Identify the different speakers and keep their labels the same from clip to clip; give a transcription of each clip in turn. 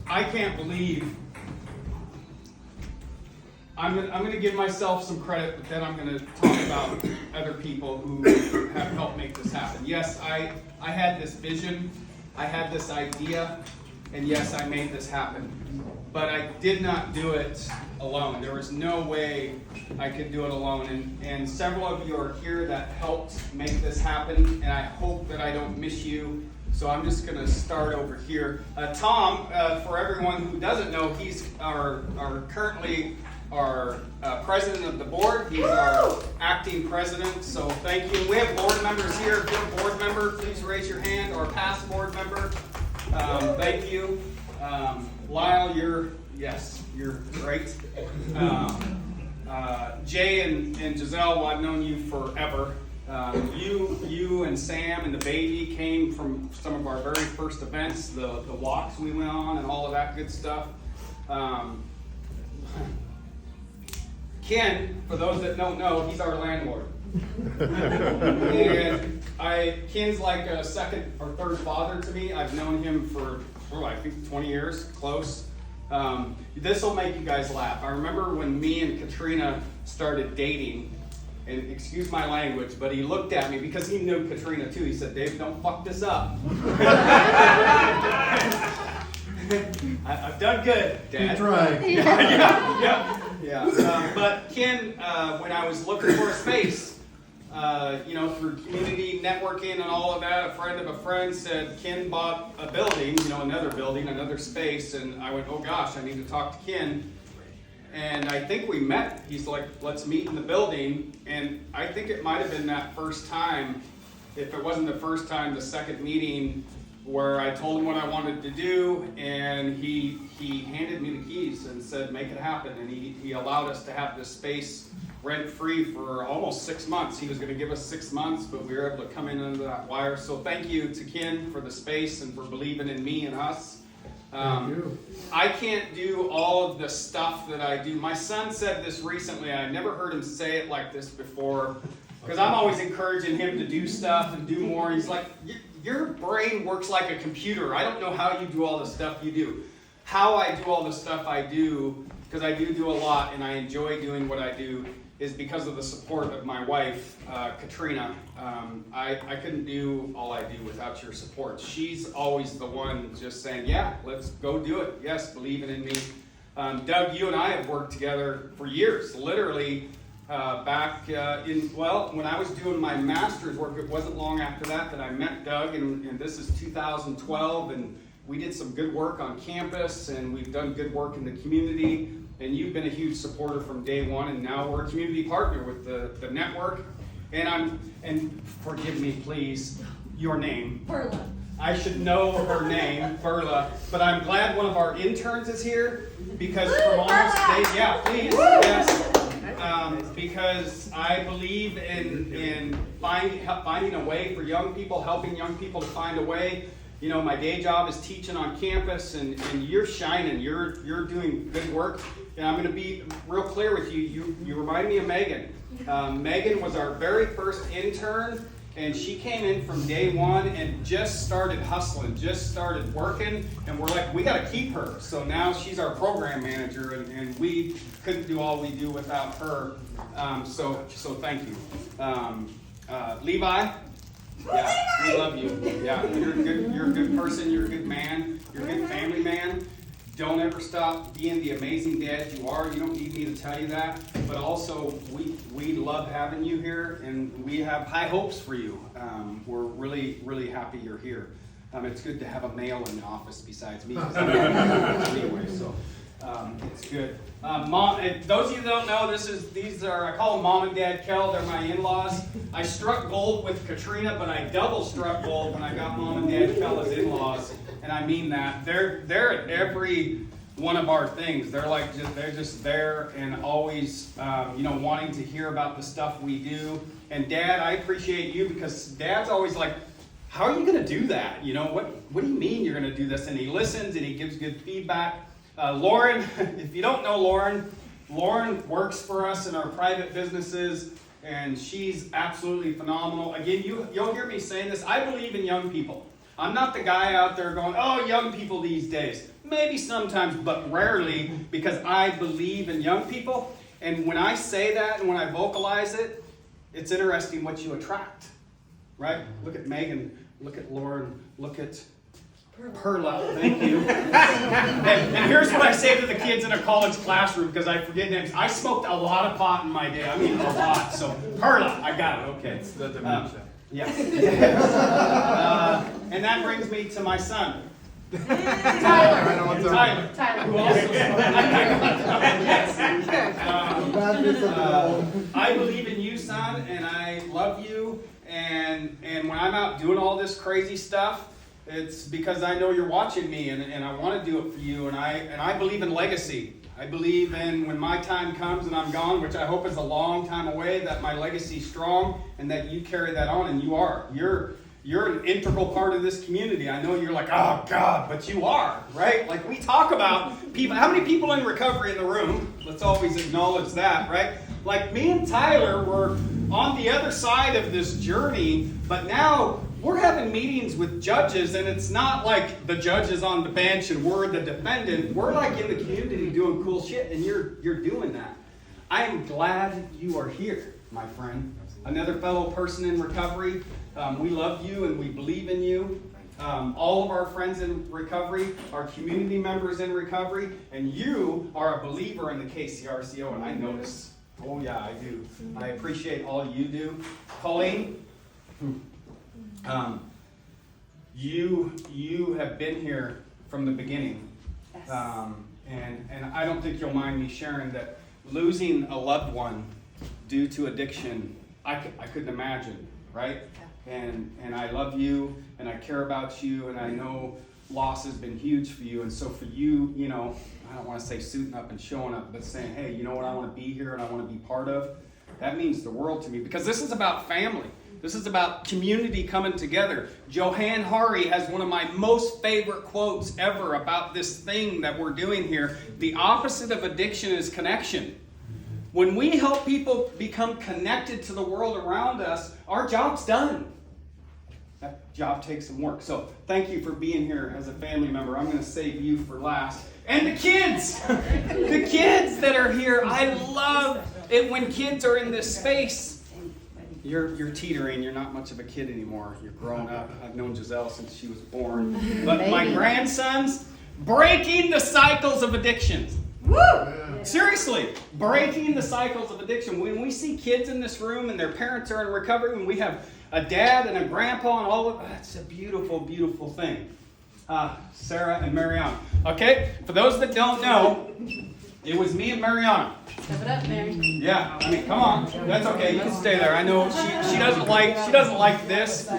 Speaker 1: I can't believe. I'm going to give myself some credit, but then I'm going to talk about other people who have helped make this happen. Yes, I had this vision, I had this idea, and yes, I made this happen. But I did not do it alone. There was no way I could do it alone. And several of you are here that helped make this happen, and I hope that I don't miss you. So I'm just going to start over here. Tom, for everyone who doesn't know, he's currently our president of the board. He's our acting president, so thank you. We have board members here. If you're a board member, please raise your hand, or a past board member. Thank you. Lyle, you're great. Jay and Giselle, well, I've known you forever. You and Sam and the baby came from some of our very first events, the walks we went on and all of that good stuff. Ken, for those that don't know, he's our landlord. And Ken's like a second or third father to me. I've known him for, I think 20 years, close. This will make you guys laugh. I remember when me and Katrina started dating, and excuse my language, but he looked at me because he knew Katrina too. He said, "Dave, don't fuck this up." I've done good, Dad.
Speaker 2: Keep trying.
Speaker 1: Yeah. But Ken, when I was looking for a space, through community networking and all of that, a friend of a friend said Ken bought a building, another building, another space, and I went, oh gosh, I need to talk to Ken. And I think we met. He's like, let's meet in the building. And I think it might have been that first time, if it wasn't the first time, the second meeting, where I told him what I wanted to do, and he handed me the keys and said, make it happen. And he allowed us to have this space rent-free for almost 6 months. He was going to give us 6 months, but we were able to come in under that wire. So thank you to Ken for the space and for believing in me and us. I can't do all of the stuff that I do. My son said this recently. I never heard him say it like this before, because I'm always encouraging him to do stuff and do more. He's like, your brain works like a computer. I don't know how you do all the stuff you do. How I do all the stuff I do, because I do a lot and I enjoy doing what I do, is because of the support of my wife, Katrina. I couldn't do all I do without your support. She's always the one just saying, yeah, let's go do it. Yes, believing in me. Doug, you and I have worked together for years, literally back when I was doing my master's work. It wasn't long after that I met Doug, and this is 2012, and we did some good work on campus, and we've done good work in the community. And you've been a huge supporter from day one, and now we're a community partner with the network. And forgive me, please, your name.
Speaker 3: Perla.
Speaker 1: I should know her name, Perla. But I'm glad one of our interns is here, because from almost day, yeah, please, yes. Because I believe in finding a way for young people, helping young people to find a way. My day job is teaching on campus, and you're shining. You're doing good work. And I'm going to be real clear with you. You remind me of Megan. Megan was our very first intern, and she came in from day one and just started hustling, just started working, and we're like, we got to keep her. So now she's our program manager, and we couldn't do all we do without her. So thank you. Levi. Yeah, we love you. Yeah, you're a good person. You're a good man. You're a good family man. Don't ever stop being the amazing dad you are. You don't need me to tell you that. But also, we love having you here, and we have high hopes for you. We're really, really happy you're here. It's good to have a male in the office besides me. Anyway, so it's good. Mom, and those of you that don't know, these are, I call them Mom and Dad Kell. They're my in-laws. I struck gold with Katrina, but I double struck gold when I got Mom and Dad Kell as in-laws. And I mean that. They're at every one of our things. They're just there and always wanting to hear about the stuff we do. And Dad, I appreciate you, because Dad's always like, how are you going to do that? What do you mean you're going to do this? And he listens and he gives good feedback. Lauren, if you don't know Lauren works for us in our private businesses, and she's absolutely phenomenal. Again, you'll hear me saying this. I believe in young people. I'm not the guy out there going, oh, young people these days. Maybe sometimes, but rarely, because I believe in young people. And when I say that and when I vocalize it, it's interesting what you attract, right? Look at Megan, look at Lauren, look at Perla, thank you. And here's what I say to the kids in a college classroom, because I forget names. I smoked a lot of pot in my day. I mean, a lot. So, Perla, I got it, okay.
Speaker 2: It's the dementia.
Speaker 1: Yes. And that brings me to my son. Tyler. Who also I believe in you, son, and I love you. And when I'm out doing all this crazy stuff, it's because I know you're watching me, and I want to do it for you. And I believe in legacy. I believe in when my time comes and I'm gone, which I hope is a long time away, that my legacy is strong and that you carry that on, and you are. You're an integral part of this community. I know you're like, oh God, but you are, right? Like we talk about people. How many people in recovery in the room? Let's always acknowledge that, right? Like me and Tyler were on the other side of this journey, but now we're having meetings with judges, and it's not like the judge is on the bench and we're the defendant. We're like in the community doing cool shit, and you're doing that. I am glad you are here, my friend. Another fellow person in recovery. We love you and we believe in you. All of our friends in recovery are community members in recovery, and you are a believer in the KCRCO, and I notice. Oh yeah, I do. I appreciate all you do. Colleen, you have been here from the beginning.
Speaker 3: Yes.
Speaker 1: And I don't think you'll mind me sharing that losing a loved one due to addiction, I couldn't imagine, right? And I love you, and I care about you, and I know loss has been huge for you. And so for you, you know, I don't want to say suiting up and showing up, but saying, hey, you know what, I want to be here and I want to be part of, that means the world to me. Because this is about family. This is about community coming together. Johann Hari has one of my most favorite quotes ever about this thing that we're doing here. The opposite of addiction is connection. When we help people become connected to the world around us, our job's done. That job takes some work. So thank you for being here as a family member. I'm going to save you for last. And the kids! The kids that are here. I love it when kids are in this space. You're teetering. You're not much of a kid anymore. You're grown up. I've known Giselle since she was born. But my grandsons, breaking the cycles of addictions. Woo! Seriously, breaking the cycles of addiction. When we see kids in this room and their parents are in recovery, when we have a dad and a grandpa and all of that's a beautiful, beautiful thing. Sarah and Mariana. Okay, for those that don't know, it was me and Mariana.
Speaker 3: Step it up, Mary.
Speaker 1: Yeah, I mean, come on. That's okay. You can stay there. I know she doesn't like this,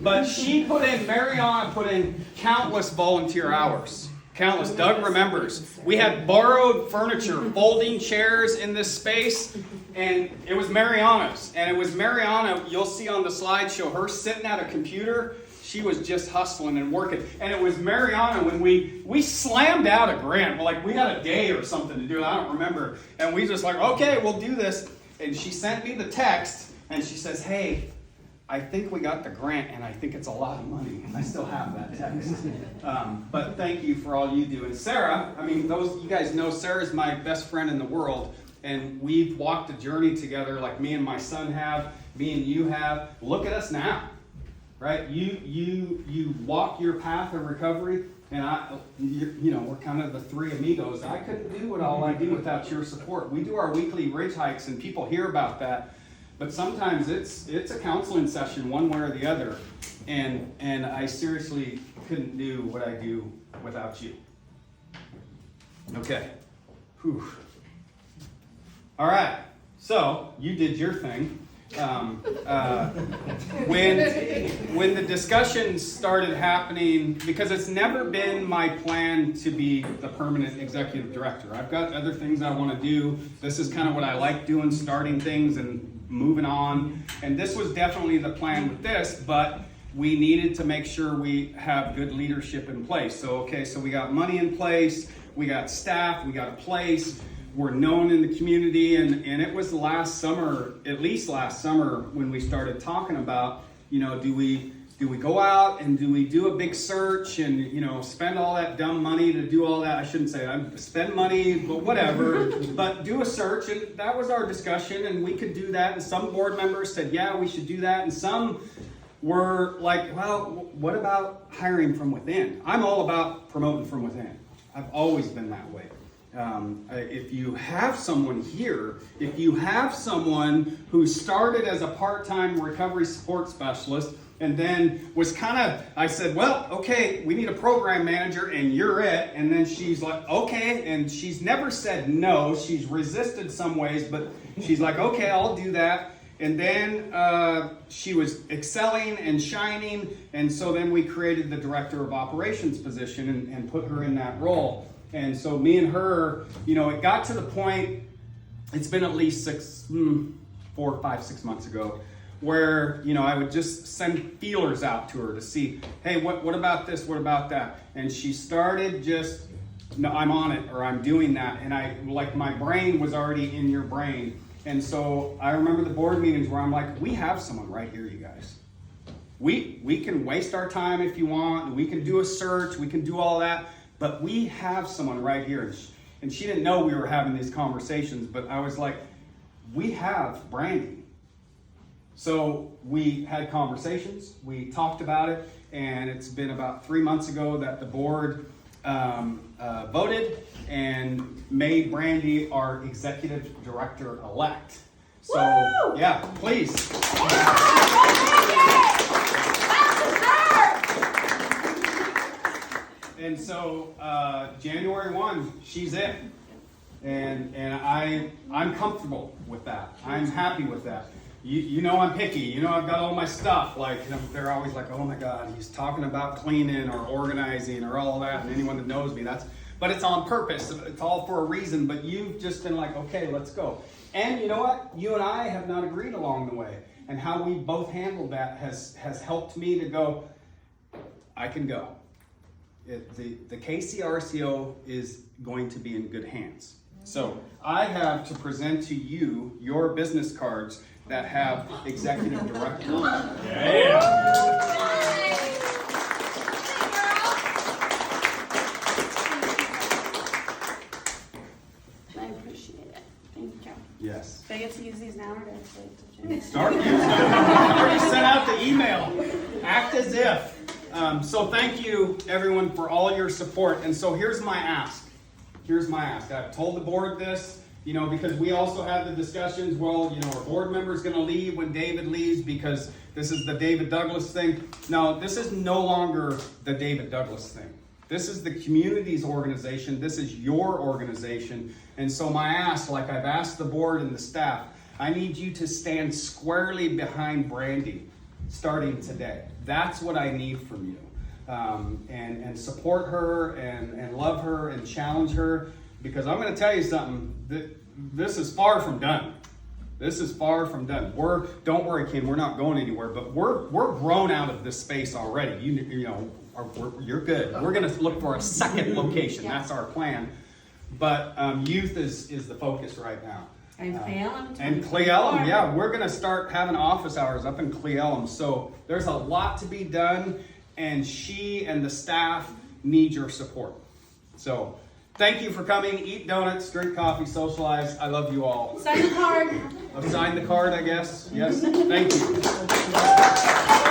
Speaker 1: but Mariana put in countless volunteer hours. Countless. Doug remembers. We had borrowed furniture, folding chairs in this space, and it was Mariana's. And it was Mariana, you'll see on the slideshow, her sitting at a computer. She was just hustling and working. And it was Mariana when we slammed out a grant. Like, we had a day or something to do it. I don't remember. And we just like, okay, we'll do this. And she sent me the text, and she says, hey, I think we got the grant, and I think it's a lot of money. I still have that text. But thank you for all you do. And Sarah, I mean, you guys know Sarah's my best friend in the world, and we've walked a journey together like me and my son have, me and you have. Look at us now, right? You walk your path of recovery, and we're kind of the three amigos. I couldn't do all I do without your support. We do our weekly ridge hikes, and people hear about that. But sometimes it's a counseling session one way or the other, and I seriously couldn't do what I do without you. Okay. Whew. All right. So you did your thing. When the discussion started happening, because it's never been my plan to be the permanent executive director. I've got other things I want to do. This is kind of what I like doing, starting things and moving on. And this was definitely the plan with this, but we needed to make sure we have good leadership in place. So we got money in place, we got staff, we got a place. We're known in the community, and it was at least last summer, when we started talking about, do we do we go out and do we do a big search and, you know, spend all that dumb money to do all that? I shouldn't say that. Spend money, but whatever. But do a search, and that was our discussion, and we could do that. And some board members said, yeah, we should do that. And some were like, well, what about hiring from within? I'm all about promoting from within. I've always been that way. If you have someone here, if you have someone who started as a part-time recovery support specialist and then was kind of, I said, well, okay, we need a program manager and you're it. And then she's like, okay. And she's never said no. She's resisted some ways, but she's like, okay, I'll do that. And then she was excelling and shining. And so then we created the director of operations position and put her in that role. And so me and her, you know, it got to the point, it's been at least 4, 5, 6 months ago, where, you know, I would just send feelers out to her to see, hey, what about this? What about that? And she started just, no, I'm on it, or I'm doing that. And I, like, my brain was already in your brain. And so I remember the board meetings where I'm like, we have someone right here, you guys. We can waste our time if you want. We can do a search. We can do all that. But we have someone right here. And she didn't know we were having these conversations, but I was like, we have Brandy. So we had conversations, we talked about it, and it's been about 3 months ago that the board voted and made Brandy our executive director-elect. So, woo! Yeah, please. And so January 1, she's in. And I'm comfortable with that. I'm happy with that. You know I'm picky. You know I've got all my stuff. Like, you know, they're always like, oh my God, he's talking about cleaning or organizing or all that. And anyone that knows me, but it's on purpose. It's all for a reason. But you've just been like, okay, let's go. And you know what? You and I have not agreed along the way. And how we both handled that has helped me to go, I can go. The KCRCO is going to be in good hands. So I have to present to you your business cards that have executive director. Yeah.
Speaker 2: I appreciate it. Thank you.
Speaker 1: Yes.
Speaker 2: Do I get to use these now or do I have to wait till June?
Speaker 1: Start using them. I already sent out the email. Act as if. So thank you, everyone, for all your support. And so here's my ask. I've told the board this, you know, because we also had the discussions, well, you know, our board member is going to leave when David leaves because this is the David Douglas thing. No, this is no longer the David Douglas thing. This is the community's organization. This is your organization. And so my ask, like I've asked the board and the staff, I need you to stand squarely behind Brandy starting today. That's what I need from you. And support her and love her and challenge her, because I'm going to tell you something, this is far from done. This is far from done. Don't worry, Ken, we're not going anywhere, but we're grown out of this space already. You know, you're good. We're going to look for a second location. That's our plan. But youth is the focus right now.
Speaker 2: And Cle Elum.
Speaker 1: And Cle Elum, yeah, we're going to start having office hours up in Cle Elum. So there's a lot to be done, and she and the staff need your support. So thank you for coming. Eat donuts, drink coffee, socialize. I love you all.
Speaker 2: Sign the card.
Speaker 1: Sign the card, I guess. Yes. Thank you.